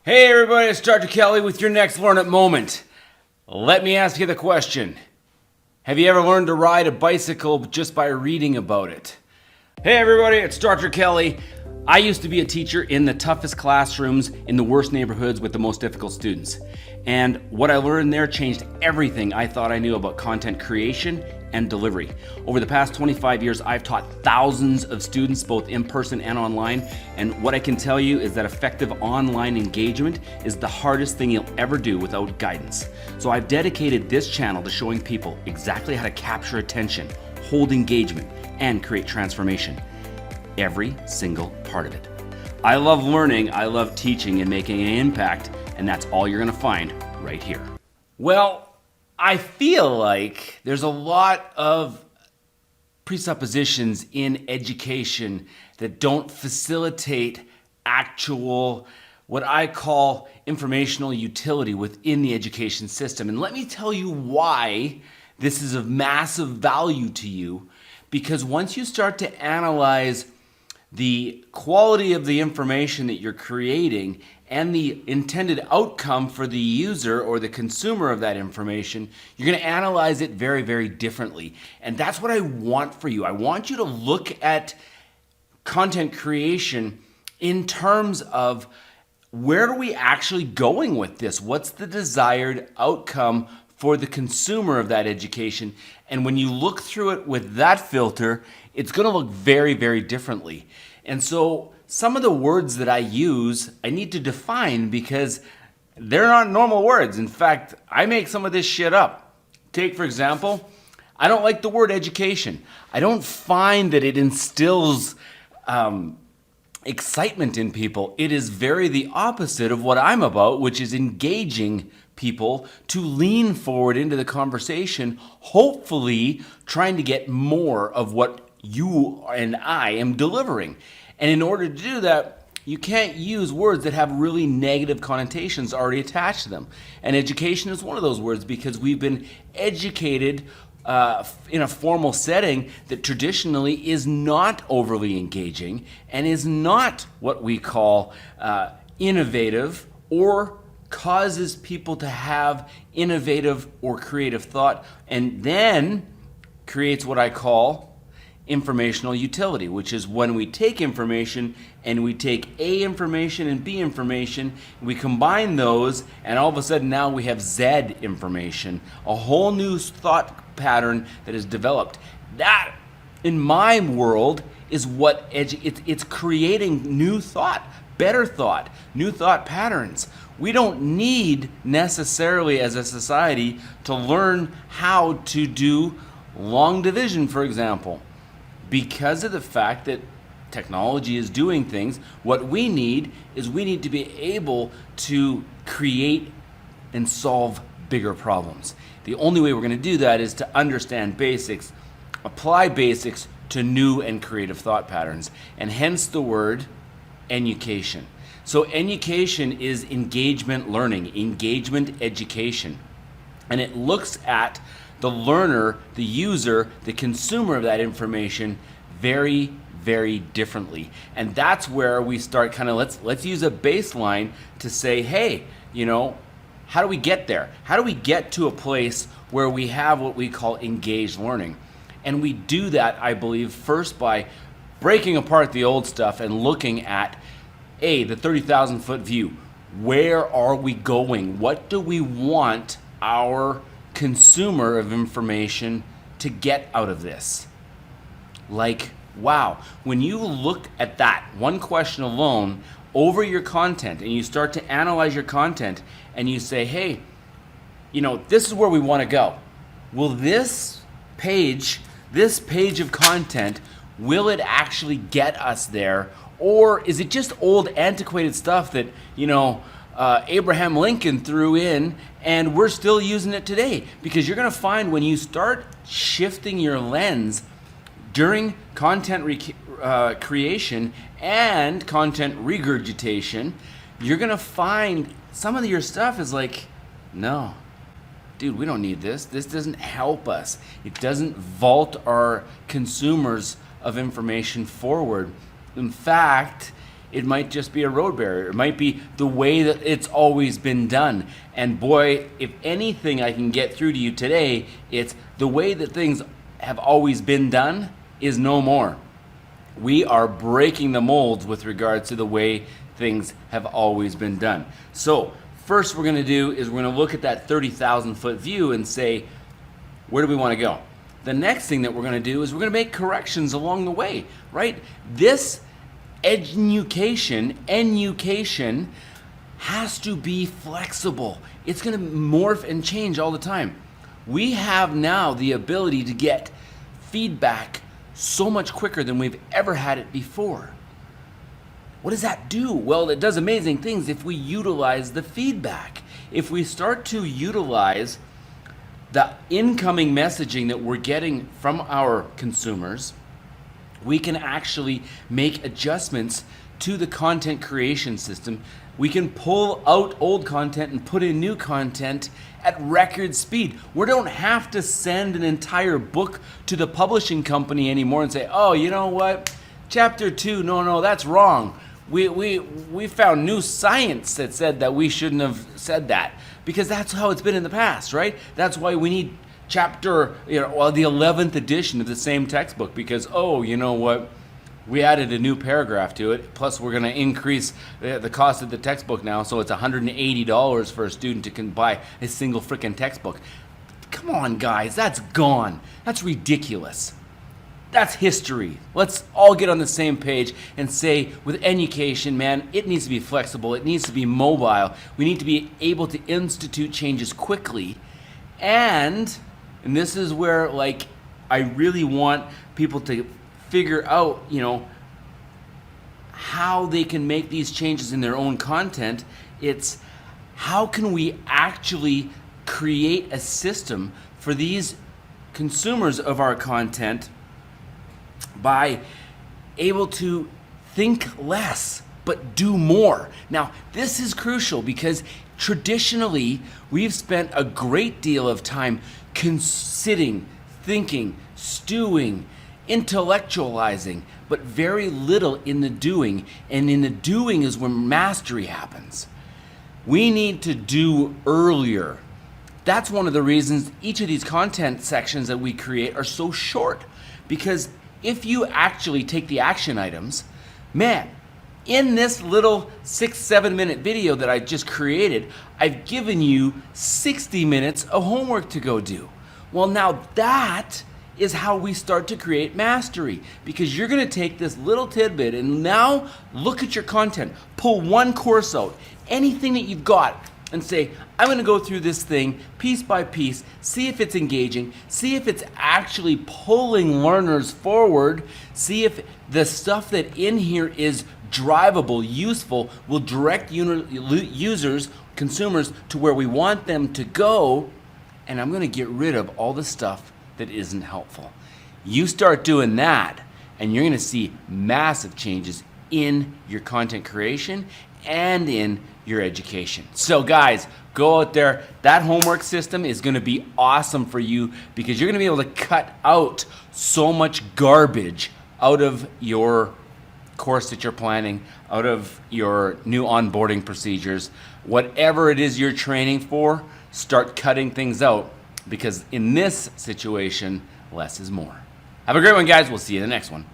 Hey everybody, it's Dr. Kelly with your next Learn It moment. Let me ask you the question. Have you ever learned to ride a bicycle just by reading about it? Hey everybody, it's Dr. Kelly. I used to be a teacher in the toughest classrooms in the worst neighborhoods with the most difficult students. And what I learned there changed everything I thought I knew about content creation and delivery. Over the past 25 years, I've taught thousands of students, both in person and online. And what I can tell you is that effective online engagement is the hardest thing you'll ever do without guidance. So I've dedicated this channel to showing people exactly how to capture attention, hold engagement, and create transformation. Every single part of it. I love learning, I love teaching and making an impact, and that's all you're gonna find right here. Well, I feel like there's a lot of presuppositions in education that don't facilitate actual, what I call informational utility within the education system. And let me tell you why this is of massive value to you, because once you start to analyze the quality of the information that you're creating and the intended outcome for the user or the consumer of that information, you're going to analyze it very, very differently. And that's what I want for you. I want you to look at content creation in terms of where are we actually going with this? What's the desired outcome for the consumer of that education? And when you look through it with that filter, it's going to look very, very differently. And so some of the words that I use, I need to define because they're not normal words. In fact, I make some of this shit up. Take, for example, I don't like the word education. I don't find that it instills excitement in people. It is very the opposite of what I'm about, which is engaging people to lean forward into the conversation, hopefully trying to get more of what you and I am delivering. And in order to do that, you can't use words that have really negative connotations already attached to them. And education is one of those words because we've been educated in a formal setting that traditionally is not overly engaging and is not what we call innovative or causes people to have innovative or creative thought, and then creates what I call informational utility, which is when we take information and we take A information and B information, we combine those, and all of a sudden now we have Z information, a whole new thought pattern that is developed. That, in my world, is what it's creating new thought, better thought, new thought patterns. We don't need necessarily as a society to learn how to do long division, for example. Because of the fact that technology is doing things, what we need is we need to be able to create and solve bigger problems. The only way we're going to do that is to understand basics, apply basics to new and creative thought patterns, and hence the word education. So education is engagement learning, engagement education. And it looks at the learner, the user, the consumer of that information very, very differently. And that's where we start kind of, let's use a baseline to say, hey, how do we get there? How do we get to a place where we have what we call engaged learning? And we do that, I believe, first by breaking apart the old stuff and looking at, the 30,000 foot view. Where are we going? What do we want our consumer of information to get out of this? Like, wow, when you look at that one question alone over your content and you start to analyze your content and you say, hey, this is where we want to go. Will this page of content, will it actually get us there? Or is it just old antiquated stuff that, Abraham Lincoln threw in and we're still using it today? Because you're going to find when you start shifting your lens during content creation and content regurgitation, you're going to find some of your stuff is like, no, dude, we don't need this. This doesn't help us. It doesn't vault our consumers of information forward. In fact, It might just be a road barrier. It might be the way that it's always been done. And boy, if anything I can get through to you today, it's the way that things have always been done is no more. We are breaking the molds with regards to the way things have always been done. So first we're going to do is we're going to look at that 30,000 foot view and say, where do we want to go? The next thing that we're going to do is we're going to make corrections along the way, right? This education has to be flexible. It's going to morph and change all the time. We have now the ability to get feedback so much quicker than we've ever had it before. What does that do? Well, it does amazing things if we utilize the feedback. If we start to utilize the incoming messaging that we're getting from our consumers, we can actually make adjustments to the content creation system. We can pull out old content and put in new content at record speed. We don't have to send an entire book to the publishing company anymore and say, oh, you know what? Chapter 2, no, that's wrong. We found new science that said that we shouldn't have said that, because that's how it's been in the past, right? That's why we need chapter, the 11th edition of the same textbook, because, oh, you know what? We added a new paragraph to it, plus we're going to increase the cost of the textbook now, so it's $180 for a student to buy a single freaking textbook. Come on, guys, that's gone. That's ridiculous. That's history. Let's all get on the same page and say, with education, man, it needs to be flexible. It needs to be mobile. We need to be able to institute changes quickly. And this is where, I really want people to figure out, how they can make these changes in their own content. It's how can we actually create a system for these consumers of our content by able to think less but do more. Now, this is crucial because traditionally we've spent a great deal of time sitting, thinking, stewing, intellectualizing, but very little in the doing. And in the doing is when mastery happens. We need to do earlier. That's one of the reasons each of these content sections that we create are so short, because if you actually take the action items, man, in this little 6-7 minute video that I just created, I've given you 60 minutes of homework to go do. Well, now that is how we start to create mastery, because you're going to take this little tidbit and now look at your content, pull one course out, anything that you've got, and say, I'm going to go through this thing piece by piece, see if it's engaging, see if it's actually pulling learners forward, see if the stuff that in here is drivable, useful, will direct users, consumers, to where we want them to go, and I'm going to get rid of all the stuff that isn't helpful. You start doing that, and you're going to see massive changes in your content creation and in your education. So guys, go out there. That homework system is going to be awesome for you, because you're going to be able to cut out so much garbage out of your course that you're planning, out of your new onboarding procedures. Whatever it is you're training for, start cutting things out, because in this situation, less is more. Have a great one, guys. We'll see you in the next one.